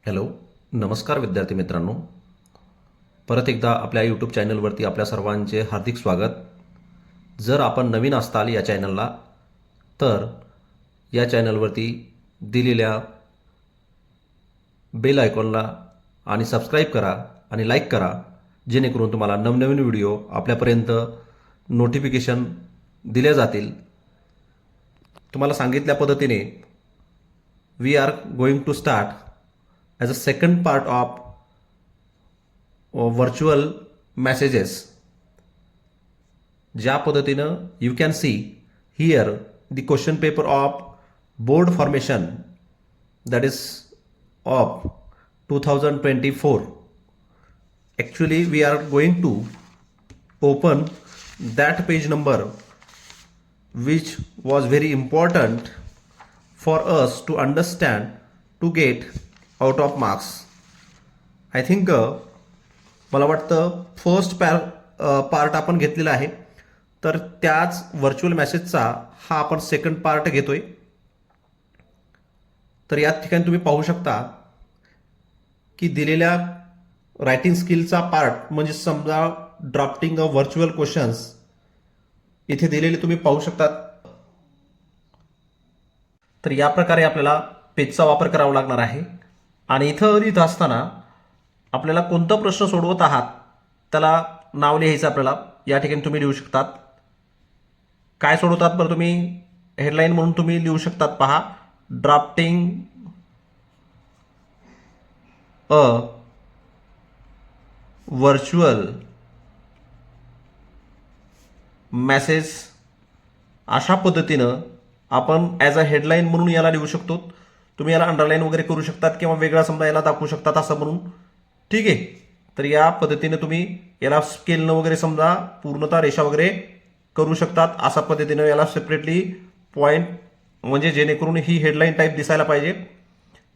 Hello, नमस्कार विद्यार्थी मित्रांनो. परत एकदा आपल्या यूट्यूब चॅनलवरती आपल्या सर्वांचे हार्दिक स्वागत. जर आपण नवीन असताल या चॅनलला तर या चॅनलवरती दिलेल्या बेल आयकॉनला आणि सबस्क्राईब करा आणि लाईक करा, जेणेकरून तुम्हाला नवनवीन व्हिडिओ आपल्यापर्यंत नोटिफिकेशन दिल्या जातील. तुम्हाला सांगितल्या पद्धतीने we are going to start as a second part of virtual messages. ज्या पद्धतीनं you can see here the question paper of board formation, that is of 2024. Actually we are going to open that page number which was very important for us to understand to get out of marks. I think मला वाटतं first part आपण घेतलेला आहे, तर त्याच virtual मेसेजचा हा आपण second part घेतोय. तर या ठिकाणी तुम्ही पाहू शकता की दिलेल्या रायटिंग स्किलचा पार्ट म्हणजे समजा ड्राफ्टिंग ऑफ व्हर्च्युअल क्वेश्चन्स इथे दिलेले तुम्ही पाहू शकतात. तर या प्रकारे आपल्याला पेजचा वापर करावा लागणार आहे आणि इथं लिहित असताना आपल्याला कोणता प्रश्न सोडवत आहात त्याला नाव लिहायचं आपल्याला. या ठिकाणी तुम्ही लिहू शकतात काय सोडवतात. बरं, तुम्ही हेडलाईन म्हणून तुम्ही लिहू शकतात. पहा, ड्राफ्टिंग अ व्हर्च्युअल मेसेज. अशा पद्धतीनं आपण ॲज अ हेडलाईन म्हणून याला लिहू शकतो. तुम्ही याला अंडरलाईन वगैरे करू शकतात किंवा वेगळा समजा याला दाखवू शकतात असं म्हणून. ठीक आहे, तर या पद्धतीने तुम्ही याला स्केलनं वगैरे समजा पूर्णतः रेषा वगैरे करू शकतात. अशा पद्धतीनं याला सेपरेटली पॉईंट म्हणजे जेणेकरून ही हेडलाईन टाईप दिसायला पाहिजे.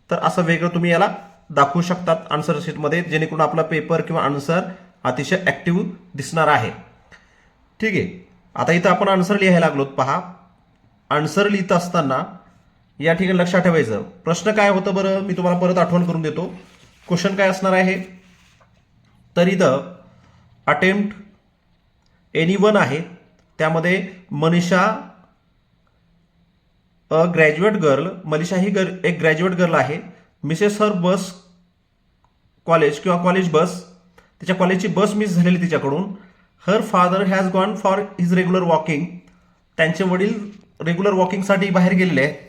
तर असं वेगळं तुम्ही याला दाखवू शकतात आन्सर शीटमध्ये, जेणेकरून आपला पेपर किंवा आन्सर अतिशय ॲक्टिव्ह दिसणार आहे. ठीक आहे, आता इथं आपण आन्सर लिहायला लागलोत. पहा, आन्सर लिहित असताना या ठिकाणी लक्षात ठेवायचं प्रश्न काय होतं. बरं, मी तुम्हाला परत आठवण करून देतो. क्वेश्चन काय असणार आहे, तर इथं अटेम्प्ट एनीवन आहे. त्यामध्ये मनीषा अ ग्रॅज्युएट गर्ल, मनीषा ही एक ग्रॅज्युएट गर्ल आहे. मिसेस हर बस कॉलेज किंवा कॉलेज बस, तिच्या कॉलेजची बस मिस झालेली तिच्याकडून. Her father has gone for his regular walking, त्यांचे वडील रेग्युलर वॉकिंगसाठी बाहेर गेलेले आहेत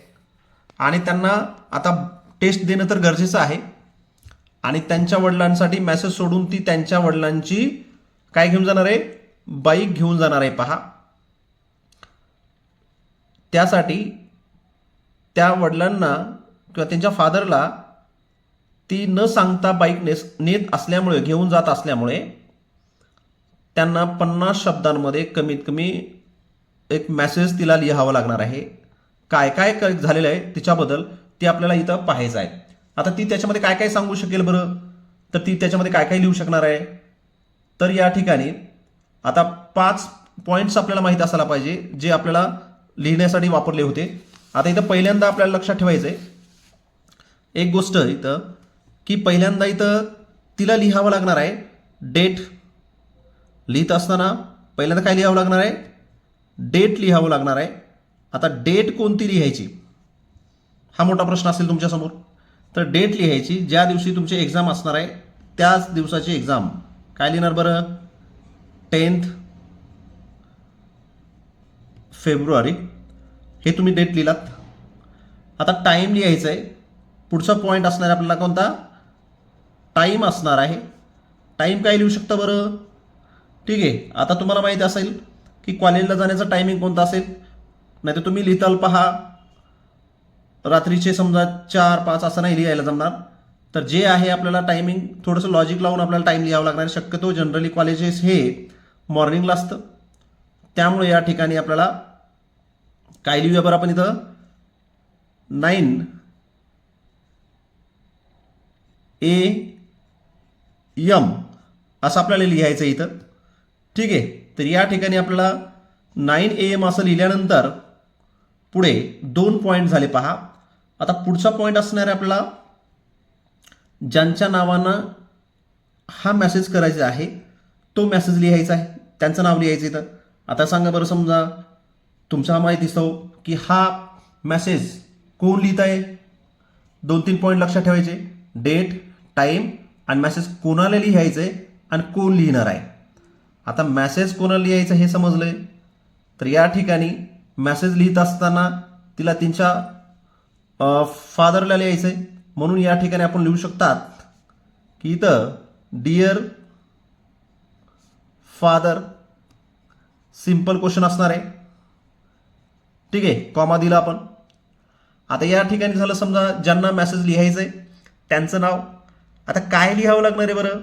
आणि त्यांना आता टेस्ट देणं तर गरजेचं आहे. आणि त्यांच्या वडिलांसाठी मेसेज सोडून ती त्यांच्या वडिलांची काय घेऊन जाणार आहे, बाईक घेऊन जाणार आहे. पहा, त्यासाठी त्या वडिलांना किंवा त्यांच्या फादरला ती न सांगता बाईक नेत असल्यामुळे, घेऊन जात असल्यामुळे त्यांना 50 शब्दांमध्ये कमीत कमी एक मेसेज तिला लिहावा लागणार आहे. काय काय झालेलं आहे तिच्याबद्दल ते आपल्याला इथं पाहायचं आहे. आता ती त्याच्यामध्ये काय काय सांगू शकेल बरं, तर ती त्याच्यामध्ये काय काय लिहू शकणार आहे. तर या ठिकाणी आता 5 पॉईंट्स आपल्याला माहीत असायला पाहिजे जे आपल्याला लिहिण्यासाठी वापरले होते. आता इथं पहिल्यांदा आपल्याला लक्षात ठेवायचं आहे एक गोष्ट इथं, की पहिल्यांदा इथं तिला लिहावं लागणार आहे डेट. लिहित असताना पहिल्यांदा काय लिहावं लागणार आहे, डेट लिहावं लागणार आहे. आता डेट कोणती लिहायची हा मोठा प्रश्न असेल तुमच्यासमोर. तर डेट लिहायची ज्या दिवशी तुमची एक्झाम असणार आहे त्याच दिवसाची एक्झाम. काय लिहिणार बरं, 10th फेब्रुवारी, हे तुम्ही डेट लिहिलात. आता टाईम लिहायचं आहे. पुढचा पॉईंट असणार आहे आपल्याला कोणता, टाईम असणार आहे. टाईम काय लिहू शकता बरं. ठीक आहे, आता तुम्हाला माहिती असेल की कॉलेजला जाण्याचा टायमिंग कोणता असेल, नाही तर तुम्ही लिहिताल. पहा, रात्रीचे समजा 4-5 असं नाही लिहायला जमणार. तर जे आहे आपल्याला टायमिंग थोडंसं लॉजिक लावून आपल्याला टाईम लिहावं लागणार आहे. शक्यतो जनरली कॉलेजेस हे मॉर्निंगला असतं, त्यामुळे या ठिकाणी आपल्याला काय लिहूया बरं आपण इथं, 9 AM असं आपल्याला लिहायचं इथं. ठीक आहे, तर या ठिकाणी आपल्याला 9 AM असं लिहिल्यानंतर पुढे 2 पॉईंट झाले. पहा, आता पुढचा पॉईंट असणार आहे आपल्याला ज्यांच्या नावानं हा मेसेज करायचा आहे तो मेसेज लिहायचा आहे, त्यांचं नाव लिहायचं इथं. आता सांगा बरं, समजा तुमचा माहिती असतो की हा मेसेज कोण लिहित आहे, 2-3 पॉईंट लक्षात ठेवायचे. डेट, टाईम आणि मेसेज कोणाला लिहायचं आहे आणि कोण लिहिणार आहे. आता मेसेज कोणाला लिहायचं हे समजलंय. तर या ठिकाणी मेसेज लिहित असताना तिला तिच्या फादरला लिहायचं आहे, म्हणून या ठिकाणी आपण लिहू शकतात की इथं डिअर फादर, सिंपल क्वेश्चन असणार आहे. ठीक आहे, कॉमा दिला आपण. आता या ठिकाणी झालं, समजा ज्यांना मेसेज लिहायचंय त्यांचं नाव. आता काय लिहावं लागणार आहे बरं,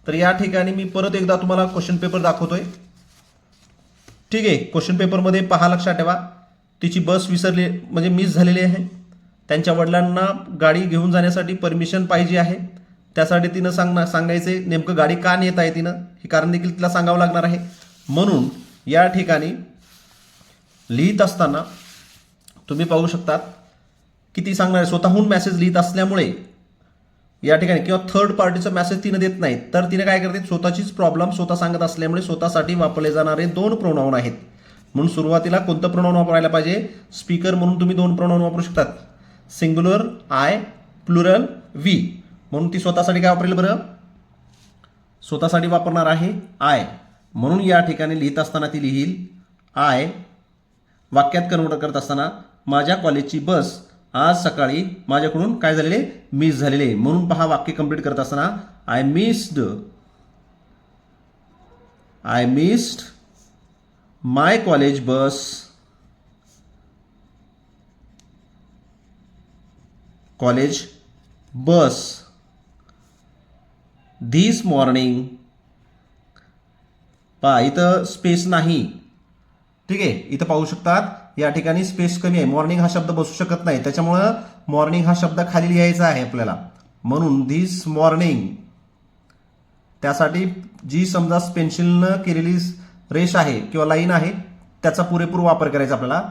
तर या ठिकाणी मी परत एकदा तुम्हाला क्वेश्चन पेपर दाखवतोय. ठीक आहे, क्वेश्चन पेपरमध्ये पहा, लक्षात ठेवा. तिची बस विसरली म्हणजे मिस झालेली आहे. त्यांच्या वडिलांना गाडी घेऊन जाण्यासाठी परमिशन पाहिजे आहे. त्यासाठी तिनं सांगायचे नेमकं गाडी का नेत आहे तिनं, हे कारण देखील तिला सांगावं लागणार आहे. म्हणून या ठिकाणी लिहित असताना तुम्ही पाहू शकतात की ती सांगणार आहे, स्वतःहून मेसेज लिहित असल्यामुळे या ठिकाणी किंवा थर्ड पार्टीचा मेसेज तिने देत नाही, तर तिने काय करते, स्वतःचीच प्रॉब्लेम स्वतः सांगत असल्यामुळे स्वतःसाठी वापरले जाणारे 2 प्रोनाउन आहेत. म्हणून सुरुवातीला कोणतं प्रोनाउन वापरायला पाहिजे, स्पीकर म्हणून तुम्ही 2 प्रोनाउन वापरू शकतात, सिंग्युलर आय, प्लुरल वी. म्हणून ती स्वतःसाठी काय वापरेल बरं, स्वतःसाठी वापरणार आहे आय. म्हणून या ठिकाणी लिहित असताना ती लिहिल आय. वाक्यात कन्वर्ट करत असताना माझ्या कॉलेजची बस आज सकाळी माझ्याकडून काय झालेले, मिस झालेले. म्हणून पहा, वाक्य कंप्लीट करत असताना I missed my college bus this morning. पहा इथं स्पेस नाही. ठीक आहे, इथं पाहू शकतात या ठिकाणी स्पेस कमी आहे. मॉर्निंग हा शब्द बसू शकत नाही, त्याच्यामुळं मॉर्निंग हा शब्द खाली लिहायचा आहे आपल्याला. म्हणून धिस मॉर्निंग, त्यासाठी जी समजा पेन्सिलनं केलेली रेष आहे किंवा लाईन आहे त्याचा पुरेपूर वापर करायचा आपल्याला.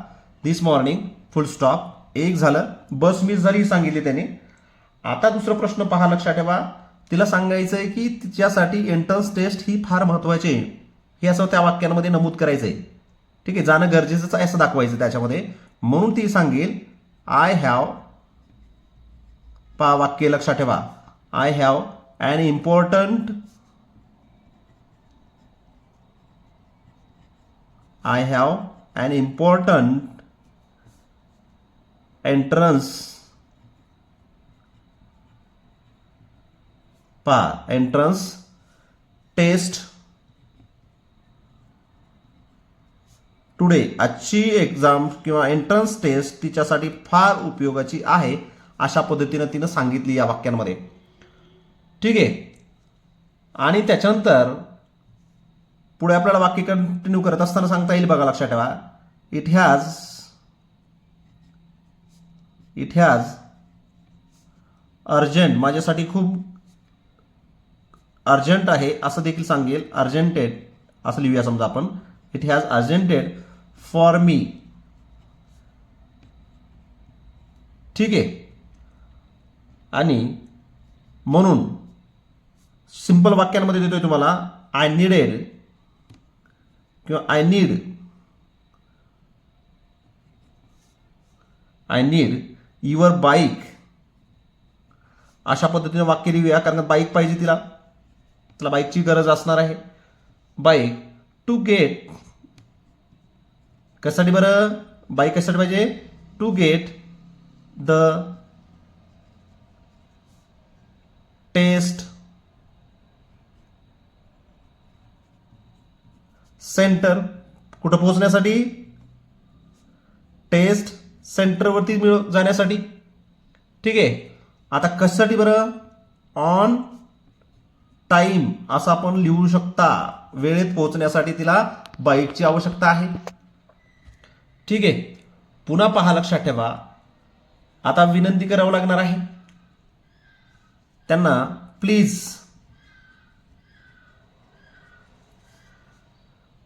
This morning full stop. एक झालं, बस मिस झाली सांगितली त्याने. आता दुसरा प्रश्न पहा, लक्षात ठेवा. तिला सांगायचं आहे की तिच्यासाठी एंट्रन्स टेस्ट ही फार महत्वाची आहे, हे असं त्या वाक्यांमध्ये नमूद करायचं आहे. ठीक आहे, जाणं गरजेचंच आहे असं दाखवायचं त्याच्यामध्ये. म्हणून ती सांगेल आय हॅव, पहा वाक्य लक्षात ठेवा, I have an important entrance, पहा एंट्रन्स टेस्ट टुडे. आजची एक्झाम किंवा एंट्रन्स टेस्ट तिच्यासाठी फार उपयोगाची आहे, अशा पद्धतीनं तिनं सांगितली या वाक्यांमध्ये. ठीक आहे, आणि त्याच्यानंतर पुढे आपल्याला वाक्य कंटिन्यू करत असताना सांगता येईल, बघा लक्षात ठेवा. इट हॅज अर्जंट, माझ्यासाठी खूप अर्जंट आहे असं देखील सांगेल. अर्जंटेड असं लिहूया समजा आपण. It has urgented for me. ठीक आहे, आणि म्हणून सिंपल वाक्यांमध्ये देतोय तुम्हाला, आय नीडेड किंवा आय नीड युअर बाईक. अशा पद्धतीने वाक्य लिहूया, कारण बाईक पाहिजे तिला बाईकची गरज असणार आहे. बाईक टू गेट, कशासाठी बरं, बाईक कशासाठी पाहिजे, to get the test centre. कुठं पोहोचण्यासाठी, टेस्ट सेंटरवरती जाण्यासाठी. ठीक आहे, आता कशासाठी बरं, ऑन टाइम असं आपण लिहू शकता. वेळेत पोहोचण्यासाठी तिला बाईकची आवश्यकता आहे. ठीक आहे, पुन्हा पहा, लक्षात ठेवा. आता विनंती करावं लागणार आहे त्यांना, please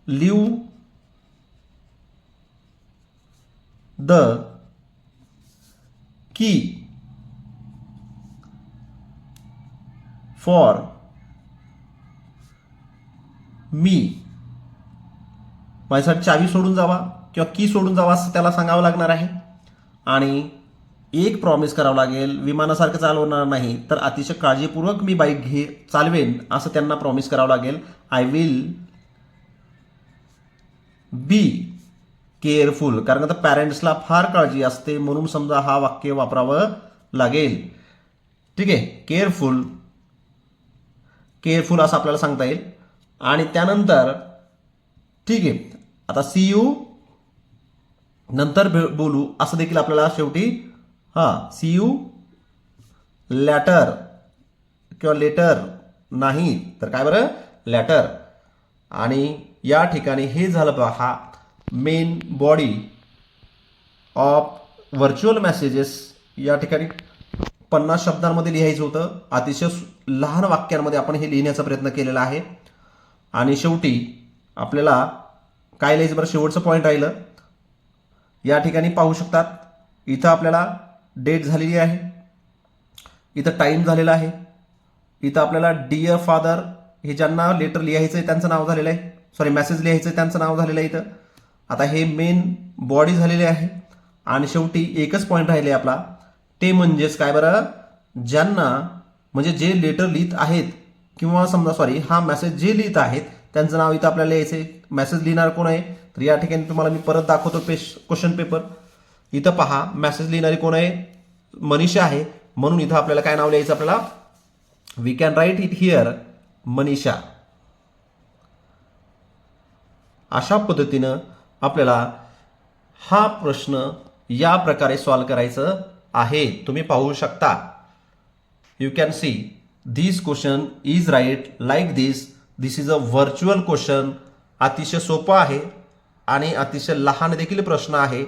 leave the key for me, माझ्यासाठी चावी सोडून जावा किंवा की सोडून जावा असं त्याला सांगावं लागणार आहे. आणि एक प्रॉमिस करावं लागेल, विमानासारखं चालवणार नाही तर अतिशय काळजीपूर्वक मी बाईक चालवेन असं त्यांना प्रॉमिस करावं लागेल. आय विल बी केअरफुल, कारण आता पॅरेंट्सला फार काळजी असते म्हणून समजा हा वाक्य वापरावं लागेल. ठीक आहे, केअरफुल, केअरफुल असं आपल्याला सांगता येईल. आणि त्यानंतर ठीक आहे, आता सी यू नंतर बोलू असं देखील आपल्याला शेवटी सी यू लॅटर किंवा लेटर नाही तर काय बरं, लॅटर. आणि या ठिकाणी हे झालं पहा main body of virtual messages. या ठिकाणी 50 शब्दांमध्ये लिहायचं होतं. अतिशय लहान वाक्यांमध्ये आपण हे लिहिण्याचा प्रयत्न केलेला आहे. आणि शेवटी आपल्याला काय लिहायचं बरं, शेवटचं पॉईंट राहिलं. या ठिकाणी पाहू शकतात, इथं आपल्याला डेट झालेली आहे, इथं टाईम झालेला आहे, इथं आपल्याला डिअर फादर हे ज्यांना लेटर लिहायचं आहे त्यांचं नाव झालेलं आहे, सॉरी मेसेज लिहायचं आहे त्यांचं नाव झालेलं आहे इथं. आता हे मेन बॉडी झालेले आहे. आणि शेवटी एकच पॉईंट राहिले आपला, ते म्हणजेच काय बरं, ज्यांना म्हणजे जे लेटर लिहित आहेत किंवा समजा सॉरी हा मेसेज जे लिहित आहेत त्यांचं नाव इथं आपल्याला लिहायचं आहे. मेसेज लिहिणार कोण आहे तर या ठिकाणी तुम्हाला मी परत दाखवतो क्वेश्चन पेपर. इथं पहा मेसेज लिहिणारी कोण आहे, मनीषा आहे. म्हणून इथं आपल्याला काय नाव लिहायचं, आपल्याला we can write it here Manisha. अशा पद्धतीनं आपल्याला हा प्रश्न या प्रकारे सॉल्व करायचं आहे. तुम्ही पाहू शकता, you can see this question is right like this. This is a virtual question. अतिशय सोपा आहे आणि अतिशय लहान देखील प्रश्न आहे,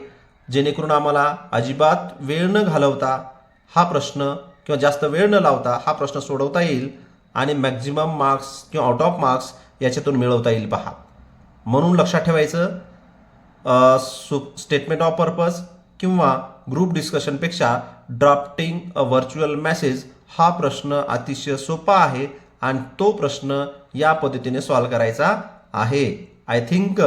जेणेकरून आम्हाला अजिबात वेळ न घालवता हा प्रश्न किंवा जास्त वेळ न लावता हा प्रश्न सोडवता येईल आणि मॅक्झिमम मार्क्स किंवा आउट ऑफ मार्क्स याच्यातून मिळवता येईल. पहा, म्हणून लक्षात ठेवायचं, स्टेटमेंट ऑफ पर्पज किंवा ग्रुप डिस्कशनपेक्षा ड्राफ्टिंग अ व्हर्च्युअल मेसेज हा प्रश्न अतिशय सोपा आहे आणि तो प्रश्न या पद्धतीने सॉल्व करायचा आहे. I think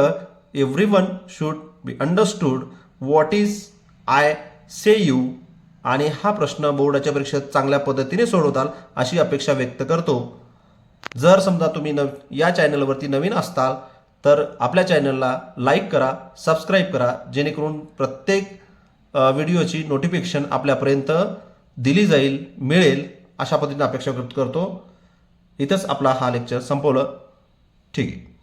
everyone should be understood what is I say you. आणि हा प्रश्न बोर्डाच्या परीक्षेत चांगल्या पद्धतीने सोडवताल अशी अपेक्षा व्यक्त करतो. जर समजा तुम्ही या चॅनलवरती नवीन असताल तर आपल्या चॅनलला लाईक करा, सबस्क्राईब करा, जेणेकरून प्रत्येक व्हिडिओची नोटिफिकेशन आपल्यापर्यंत दिली जाईल, मिळेल अशा पद्धतीने अपेक्षा व्यक्त करतो. इथंच आपला हा लेक्चर संपवलं. ठीक आहे.